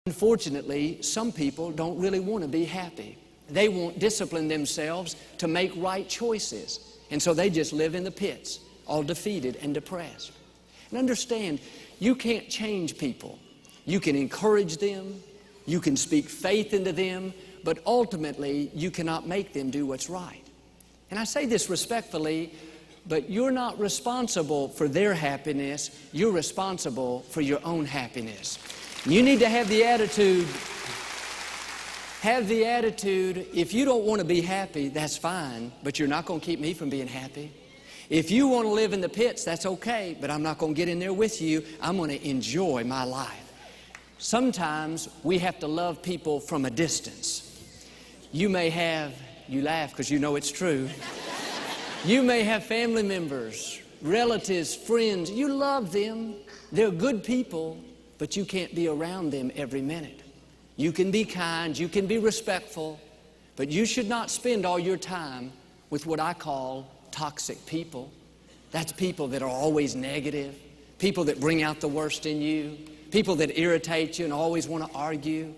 Unfortunately, some people don't really want to be happy. They won't discipline themselves to make right choices. And so they just live in the pits, all defeated and depressed. And understand, you can't change people. You can encourage them, you can speak faith into them, but ultimately you cannot make them do what's right. And I say this respectfully, but you're not responsible for their happiness, you're responsible for your own happiness. You need to have the attitude, if you don't want to be happy, that's fine, but you're not going to keep me from being happy. If you want to live in the pits, that's okay, but I'm not going to get in there with you. I'm going to enjoy my life. Sometimes we have to love people from a distance. You may have, you laugh because you know it's true. You may have family members, relatives, friends. You love them. They're good people, but you can't be around them every minute. You can be kind, you can be respectful, but you should not spend all your time with what I call toxic people. That's people that are always negative, people that bring out the worst in you, people that irritate you and always want to argue.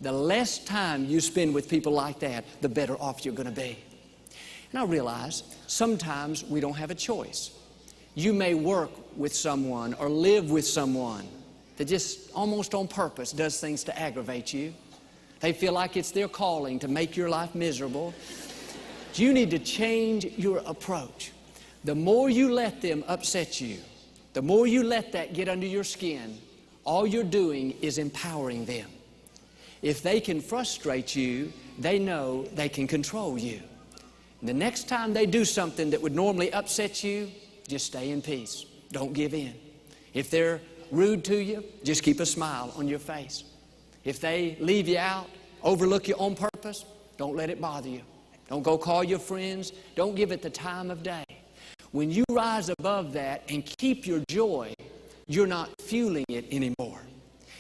The less time you spend with people like that, the better off you're going to be. And I realize sometimes we don't have a choice. You may work with someone or live with someone that just almost on purpose does things to aggravate you. They feel like it's their calling to make your life miserable. You need to change your approach. The more you let them upset you, the more you let that get under your skin, all you're doing is empowering them. If they can frustrate you, they know they can control you. The next time they do something that would normally upset you, just stay in peace. Don't give in. If they're rude to you, just keep a smile on your face. If they leave you out, overlook you on purpose, don't let it bother you. Don't go call your friends. Don't give it the time of day. When you rise above that and keep your joy, you're not fueling it anymore.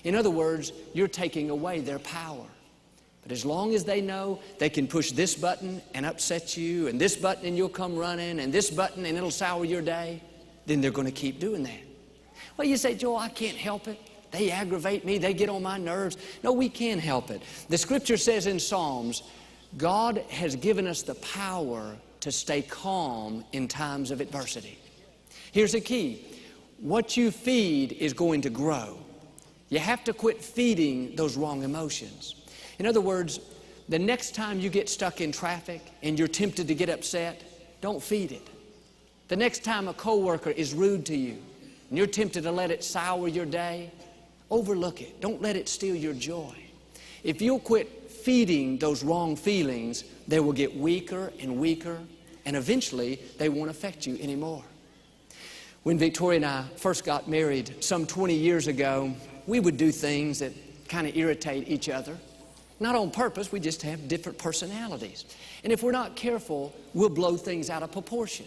In other words, you're taking away their power. But as long as they know they can push this button and upset you, and this button and you'll come running, and this button and it'll sour your day, then they're going to keep doing that. Well, you say, Joel, I can't help it. They aggravate me. They get on my nerves. No, we can help it. The Scripture says in Psalms, God has given us the power to stay calm in times of adversity. Here's the key. What you feed is going to grow. You have to quit feeding those wrong emotions. In other words, the next time you get stuck in traffic and you're tempted to get upset, don't feed it. The next time a coworker is rude to you and you're tempted to let it sour your day, overlook it. Don't let it steal your joy. If you'll quit feeding those wrong feelings, they will get weaker and weaker, and eventually they won't affect you anymore. When Victoria and I first got married some 20 years ago, we would do things that kind of irritate each other. Not on purpose, we just have different personalities. And if we're not careful, we'll blow things out of proportion.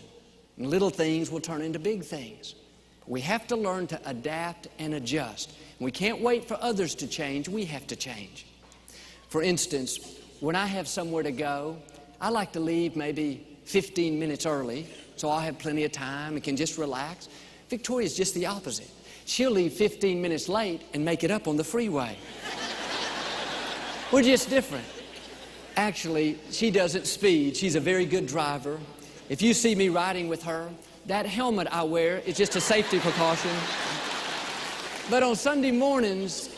And little things will turn into big things. We have to learn to adapt and adjust. We can't wait for others to change, we have to change. For instance, when I have somewhere to go, I like to leave maybe 15 minutes early, so I'll have plenty of time and can just relax. Victoria's just the opposite. She'll leave 15 minutes late and make it up on the freeway. We're just different. Actually, she doesn't speed. She's a very good driver. If you see me riding with her, that helmet I wear is just a safety precaution. But on Sunday mornings,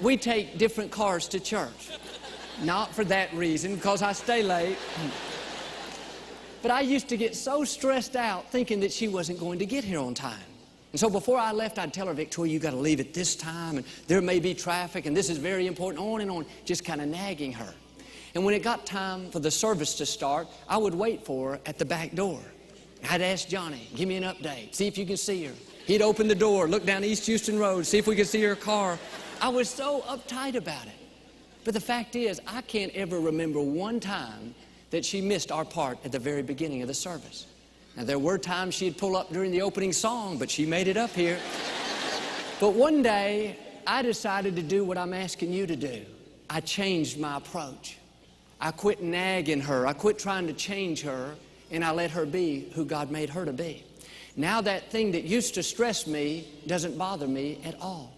we take different cars to church. Not for that reason, because I stay late. But I used to get so stressed out thinking that she wasn't going to get here on time. And so before I left, I'd tell her, Victoria, you got to leave at this time, and there may be traffic, and this is very important, on and on, just kind of nagging her. And when it got time for the service to start, I would wait for her at the back door. I'd ask Johnny, give me an update, see if you can see her. He'd open the door, look down East Houston Road, see if we could see her car. I was so uptight about it. But the fact is, I can't ever remember one time that she missed our part at the very beginning of the service. Now, there were times she'd pull up during the opening song, but she made it up here. But one day, I decided to do what I'm asking you to do. I changed my approach. I quit nagging her. I quit trying to change her, and I let her be who God made her to be. Now that thing that used to stress me doesn't bother me at all.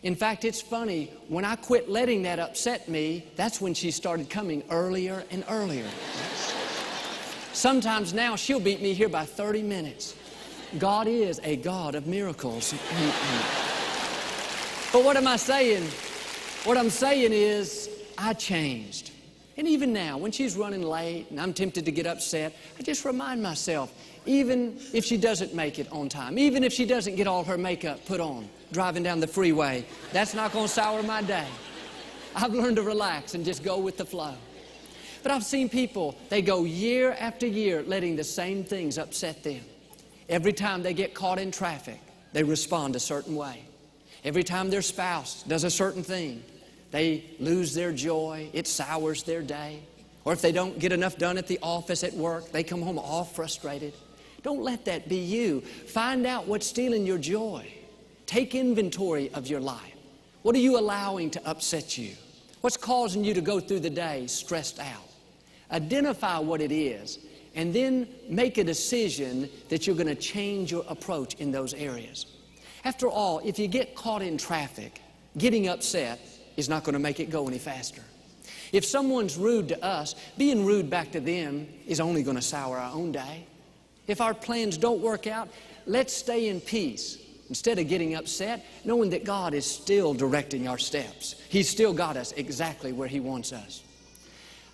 In fact, it's funny, when I quit letting that upset me, that's when she started coming earlier and earlier. Sometimes now she'll beat me here by 30 minutes. God is a God of miracles. But what am I saying? What I'm saying is, I changed. And even now, when she's running late and I'm tempted to get upset, I just remind myself, even if she doesn't make it on time, even if she doesn't get all her makeup put on, driving down the freeway, that's not going to sour my day. I've learned to relax and just go with the flow. But I've seen people, they go year after year letting the same things upset them. Every time they get caught in traffic, they respond a certain way. Every time their spouse does a certain thing, they lose their joy, it sours their day. Or if they don't get enough done at the office, at work, they come home all frustrated. Don't let that be you. Find out what's stealing your joy. Take inventory of your life. What are you allowing to upset you? What's causing you to go through the day stressed out? Identify what it is, and then make a decision that you're going to change your approach in those areas. After all, if you get caught in traffic, getting upset is not going to make it go any faster. If someone's rude to us, being rude back to them is only going to sour our own day. If our plans don't work out, let's stay in peace instead of getting upset, knowing that God is still directing our steps. He's still got us exactly where He wants us.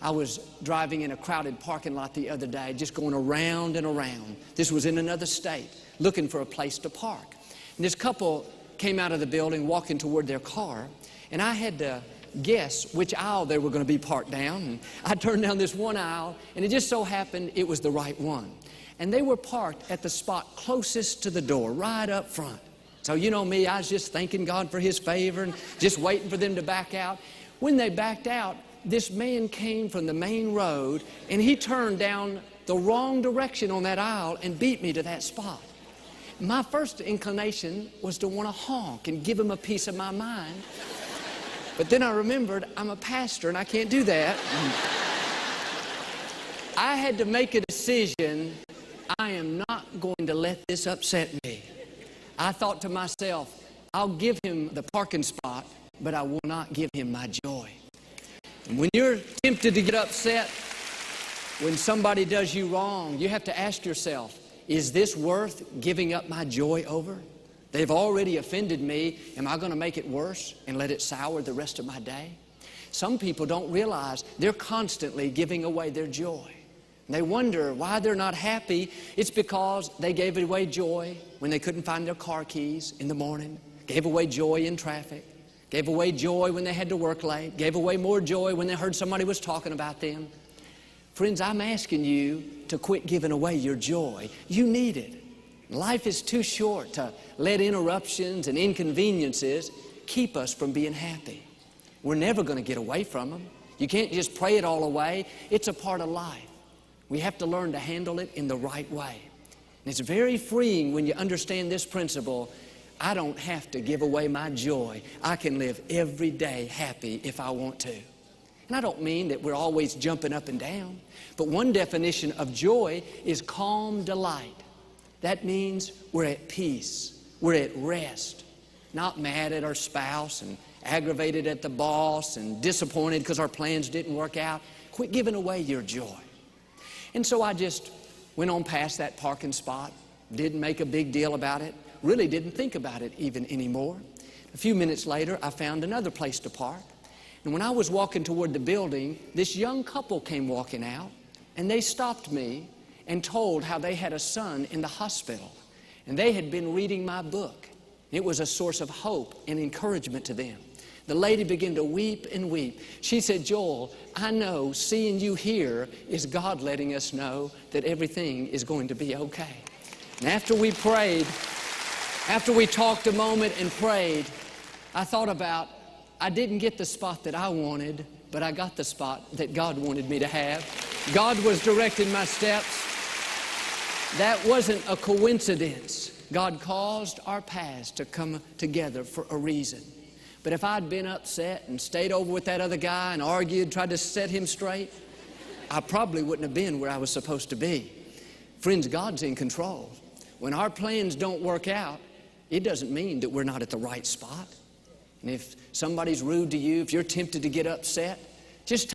I was driving in a crowded parking lot the other day, just going around and around. This was in another state, looking for a place to park. And this couple came out of the building, walking toward their car, and I had to guess which aisle they were going to be parked down. And I turned down this one aisle, and it just so happened it was the right one. And they were parked at the spot closest to the door, right up front. So you know me, I was just thanking God for His favor and just waiting for them to back out. When they backed out, this man came from the main road, and he turned down the wrong direction on that aisle and beat me to that spot. My first inclination was to want to honk and give him a piece of my mind. But then I remembered I'm a pastor and I can't do that. I had to make a decision. I am not going to let this upset me. I thought to myself, I'll give him the parking spot, but I will not give him my joy. And when you're tempted to get upset, when somebody does you wrong, you have to ask yourself, is this worth giving up my joy over? They've already offended me. Am I going to make it worse and let it sour the rest of my day? Some people don't realize they're constantly giving away their joy. They wonder why they're not happy. It's because they gave away joy when they couldn't find their car keys in the morning, gave away joy in traffic, gave away joy when they had to work late, gave away more joy when they heard somebody was talking about them. Friends, I'm asking you to quit giving away your joy. You need it. Life is too short to let interruptions and inconveniences keep us from being happy. We're never going to get away from them. You can't just pray it all away. It's a part of life. We have to learn to handle it in the right way. And it's very freeing when you understand this principle. I don't have to give away my joy. I can live every day happy if I want to. And I don't mean that we're always jumping up and down, but one definition of joy is calm delight. That means we're at peace, we're at rest, not mad at our spouse and aggravated at the boss and disappointed because our plans didn't work out. Quit giving away your joy. And so I just went on past that parking spot, didn't make a big deal about it, really didn't think about it even anymore. A few minutes later, I found another place to park. And when I was walking toward the building, this young couple came walking out, and they stopped me and told how they had a son in the hospital. And they had been reading my book. It was a source of hope and encouragement to them. The lady began to weep and weep. She said, Joel, I know seeing you here is God letting us know that everything is going to be okay. And after we prayed, after we talked a moment and prayed, I thought about, I didn't get the spot that I wanted, but I got the spot that God wanted me to have. God was directing my steps. That wasn't a coincidence. God caused our paths to come together for a reason. But if I'd been upset and stayed over with that other guy and argued, tried to set him straight, I probably wouldn't have been where I was supposed to be. Friends, God's in control. When our plans don't work out, it doesn't mean that we're not at the right spot. And if somebody's rude to you, if you're tempted to get upset, just